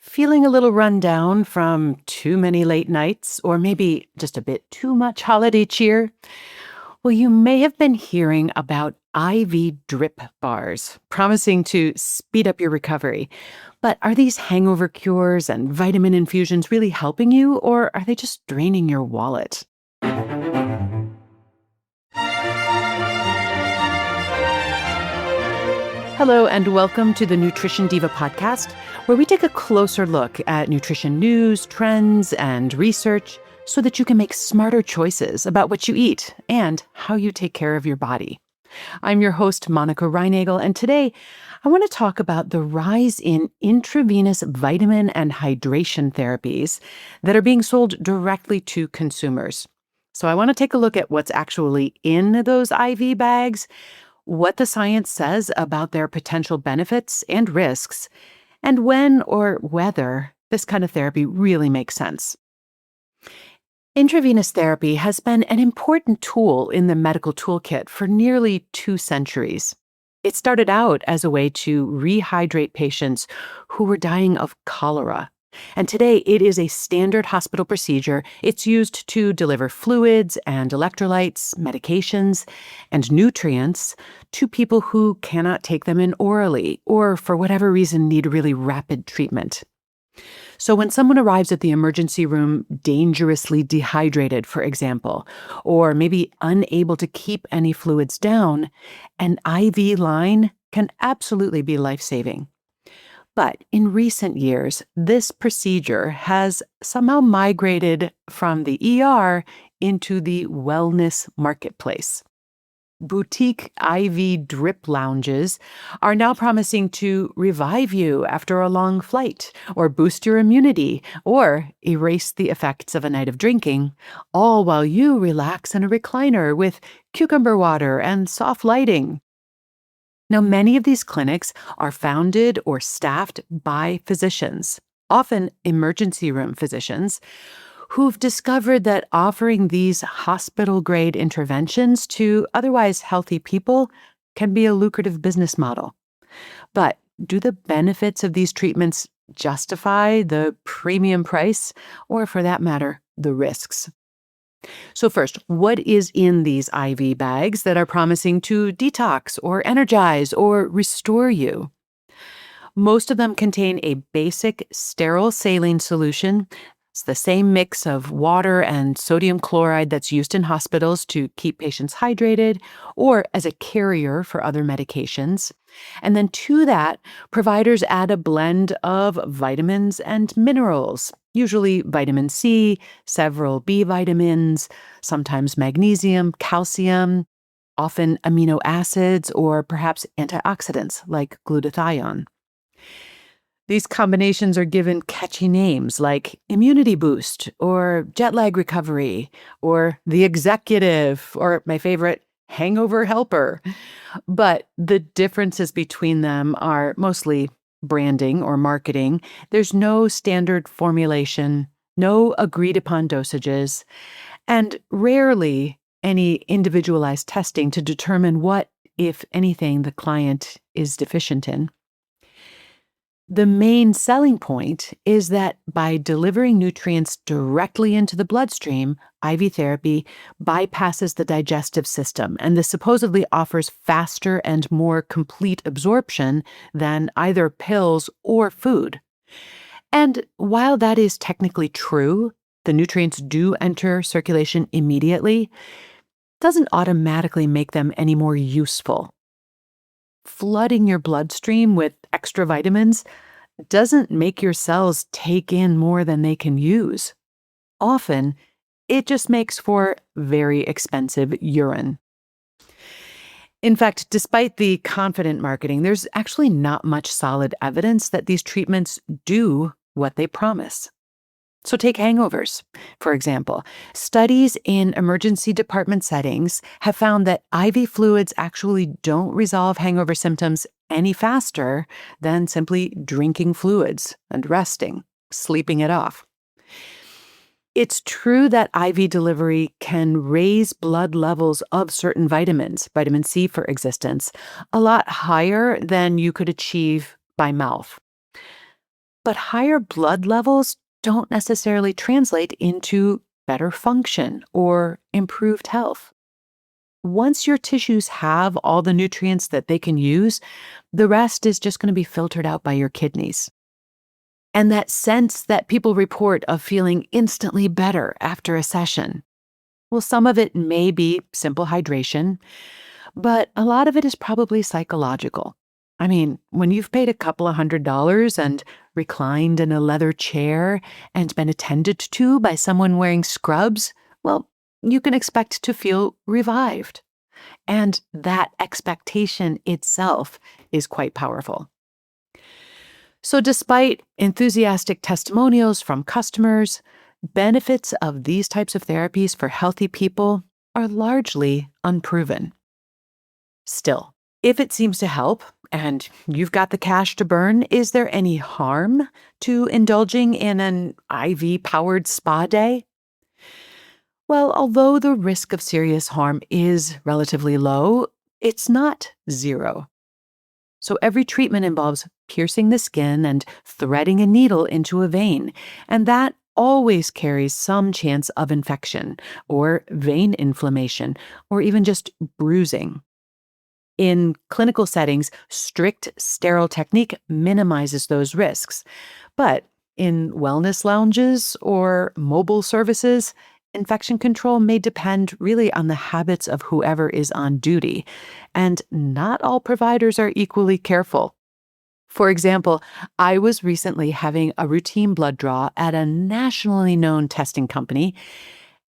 Feeling a little run down from too many late nights or maybe just a bit too much holiday cheer? Well, you may have been hearing about IV drip bars, promising to speed up your recovery. But are these hangover cures and vitamin infusions really helping you, or are they just draining your wallet? Hello, and welcome to the Nutrition Diva podcast, where we take a closer look at nutrition news, trends, and research so that you can make smarter choices about what you eat and how you take care of your body. I'm your host, Monica Reinagel, and today I want to talk about the rise in intravenous vitamin and hydration therapies that are being sold directly to consumers. So I want to take a look at what's actually in those IV bags, what the science says about their potential benefits and risks, and when or whether this kind of therapy really makes sense. Intravenous therapy has been an important tool in the medical toolkit for nearly 2 centuries. It started out as a way to rehydrate patients who were dying of cholera. And today, it is a standard hospital procedure. It's used to deliver fluids and electrolytes, medications, and nutrients to people who cannot take them in orally or, for whatever reason, need really rapid treatment. So when someone arrives at the emergency room dangerously dehydrated, for example, or maybe unable to keep any fluids down, an IV line can absolutely be life-saving. But in recent years, this procedure has somehow migrated from the ER into the wellness marketplace. Boutique IV drip lounges are now promising to revive you after a long flight, or boost your immunity, or erase the effects of a night of drinking, all while you relax in a recliner with cucumber water and soft lighting. Now, many of these clinics are founded or staffed by physicians, often emergency room physicians, who've discovered that offering these hospital-grade interventions to otherwise healthy people can be a lucrative business model. But do the benefits of these treatments justify the premium price, or for that matter, the risks? So first, what is in these IV bags that are promising to detox or energize or restore you? Most of them contain a basic sterile saline solution. It's the same mix of water and sodium chloride that's used in hospitals to keep patients hydrated or as a carrier for other medications. And then to that, providers add a blend of vitamins and minerals, usually vitamin C, several B vitamins, sometimes magnesium, calcium, often amino acids, or perhaps antioxidants like glutathione. These combinations are given catchy names like immunity boost or jet lag recovery or the executive or my favorite hangover helper. But the differences between them are mostly branding or marketing. There's no standard formulation, no agreed upon dosages, and rarely any individualized testing to determine what, if anything, the client is deficient in. The main selling point is that by delivering nutrients directly into the bloodstream, IV therapy bypasses the digestive system, and this supposedly offers faster and more complete absorption than either pills or food. And while that is technically true, the nutrients do enter circulation immediately, doesn't automatically make them any more useful. Flooding your bloodstream with extra vitamins doesn't make your cells take in more than they can use. Often, it just makes for very expensive urine. In fact, despite the confident marketing, there's actually not much solid evidence that these treatments do what they promise. So take hangovers, for example. Studies in emergency department settings have found that IV fluids actually don't resolve hangover symptoms any faster than simply drinking fluids and resting, sleeping it off. It's true that IV delivery can raise blood levels of certain vitamins, vitamin C for instance, a lot higher than you could achieve by mouth. But higher blood levels don't necessarily translate into better function or improved health. Once your tissues have all the nutrients that they can use, the rest is just going to be filtered out by your kidneys. And that sense that people report of feeling instantly better after a session, well, some of it may be simple hydration, but a lot of it is probably psychological. I mean, when you've paid a couple of $100s and reclined in a leather chair and been attended to by someone wearing scrubs, well, you can expect to feel revived. And that expectation itself is quite powerful. So, despite enthusiastic testimonials from customers, benefits of these types of therapies for healthy people are largely unproven. Still, if it seems to help and you've got the cash to burn, is there any harm to indulging in an IV powered spa day? Well, although the risk of serious harm is relatively low, it's not zero. So every treatment involves piercing the skin and threading a needle into a vein, and that always carries some chance of infection or vein inflammation or even just bruising. In clinical settings, strict sterile technique minimizes those risks. But in wellness lounges or mobile services, infection control may depend really on the habits of whoever is on duty. And not all providers are equally careful. For example, I was recently having a routine blood draw at a nationally known testing company,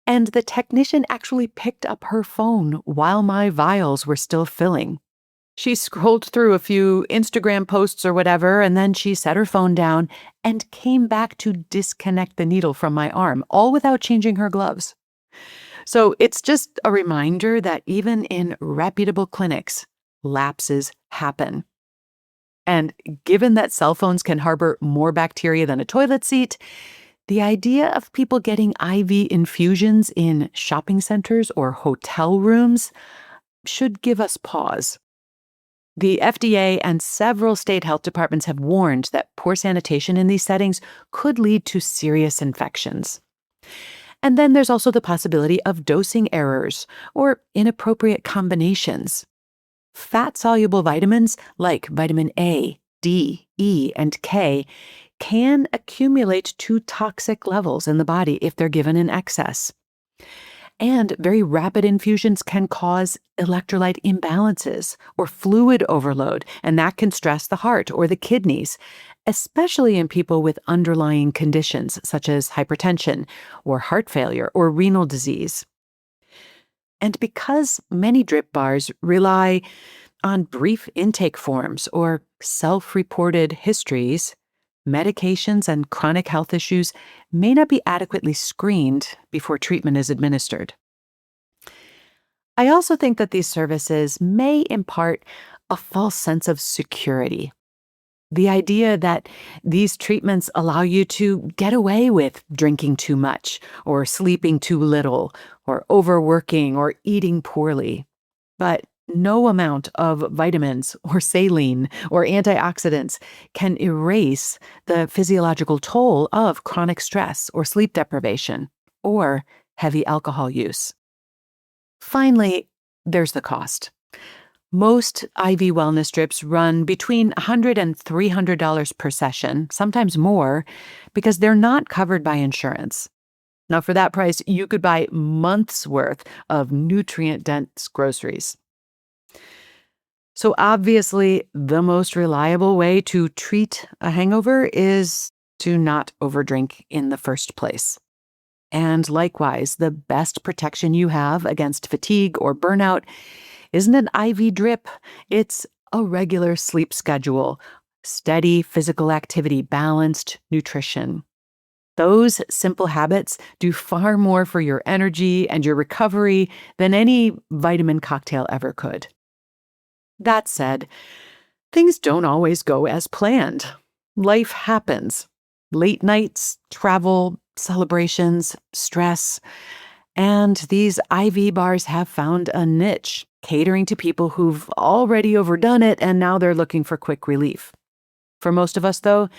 and the technician actually picked up her phone while my vials were still filling. She scrolled through a few Instagram posts or whatever, and then she set her phone down and came back to disconnect the needle from my arm, all without changing her gloves. So it's just a reminder that even in reputable clinics, lapses happen. And given that cell phones can harbor more bacteria than a toilet seat, the idea of people getting IV infusions in shopping centers or hotel rooms should give us pause. The FDA and several state health departments have warned that poor sanitation in these settings could lead to serious infections. And then there's also the possibility of dosing errors or inappropriate combinations. Fat-soluble vitamins like vitamin A, D, E, and K can accumulate to toxic levels in the body if they're given in excess. And very rapid infusions can cause electrolyte imbalances or fluid overload, and that can stress the heart or the kidneys, especially in people with underlying conditions such as hypertension or heart failure or renal disease. And because many drip bars rely on brief intake forms or self-reported histories, medications and chronic health issues may not be adequately screened before treatment is administered. I also think that these services may impart a false sense of security. The idea that these treatments allow you to get away with drinking too much, or sleeping too little, or overworking, or eating poorly. But no amount of vitamins, or saline, or antioxidants can erase the physiological toll of chronic stress, or sleep deprivation, or heavy alcohol use. Finally, there's the cost. Most IV wellness strips run between $100 and $300 per session, sometimes more, because they're not covered by insurance. Now, for that price, you could buy months' worth of nutrient-dense groceries. So obviously, the most reliable way to treat a hangover is to not overdrink in the first place. And likewise, the best protection you have against fatigue or burnout isn't an IV drip, it's a regular sleep schedule, steady physical activity, balanced nutrition. Those simple habits do far more for your energy and your recovery than any vitamin cocktail ever could. That said, things don't always go as planned. Life happens. Late nights, travel, celebrations, stress. And these IV bars have found a niche, catering to people who've already overdone it and now they're looking for quick relief. For most of us, though,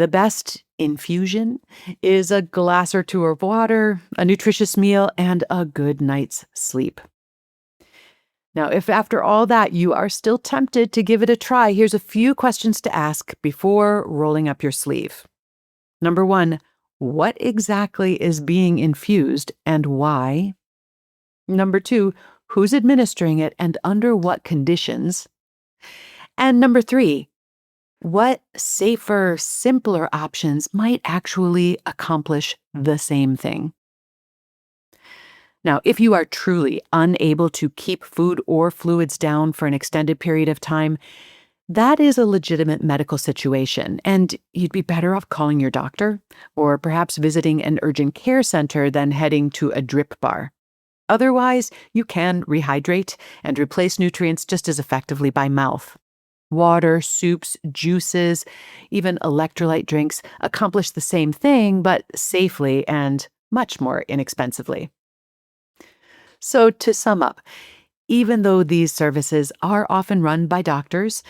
The best infusion is a glass or two of water, a nutritious meal, and a good night's sleep. Now, if after all that you are still tempted to give it a try, here's a few questions to ask before rolling up your sleeve. Number 1, what exactly is being infused and why? Number 2, who's administering it and under what conditions? And number 3, what safer, simpler options might actually accomplish the same thing? Now, if you are truly unable to keep food or fluids down for an extended period of time, that is a legitimate medical situation, and you'd be better off calling your doctor or perhaps visiting an urgent care center than heading to a drip bar. Otherwise, you can rehydrate and replace nutrients just as effectively by mouth. Water, soups, juices, even electrolyte drinks accomplish the same thing, but safely and much more inexpensively. So to sum up, even though these services are often run by doctors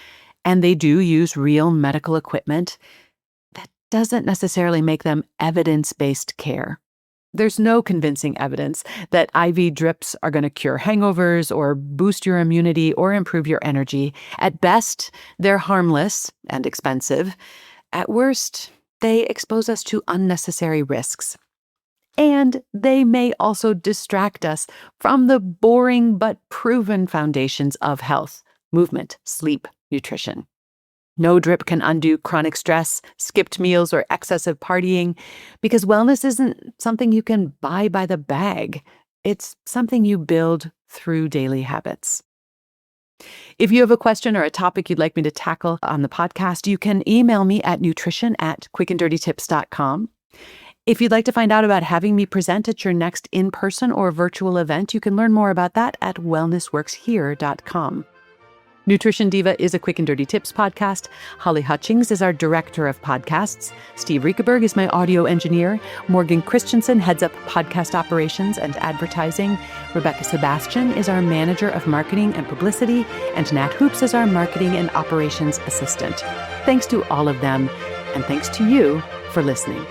and they do use real medical equipment, that doesn't necessarily make them evidence-based care. There's no convincing evidence that IV drips are going to cure hangovers or boost your immunity or improve your energy. At best, they're harmless and expensive. At worst, they expose us to unnecessary risks. And they may also distract us from the boring but proven foundations of health: movement, sleep, nutrition. No drip can undo chronic stress, skipped meals, or excessive partying, because wellness isn't something you can buy by the bag. It's something you build through daily habits. If you have a question or a topic you'd like me to tackle on the podcast, you can email me at nutrition@quickanddirtytips.com. If you'd like to find out about having me present at your next in-person or virtual event, you can learn more about that at wellnessworkshere.com. Nutrition Diva is a Quick and Dirty Tips podcast. Holly Hutchings is our director of podcasts. Steve Riekeberg is my audio engineer. Morgan Christensen heads up podcast operations and advertising. Rebecca Sebastian is our manager of marketing and publicity. And Nat Hoops is our marketing and operations assistant. Thanks to all of them, and thanks to you for listening.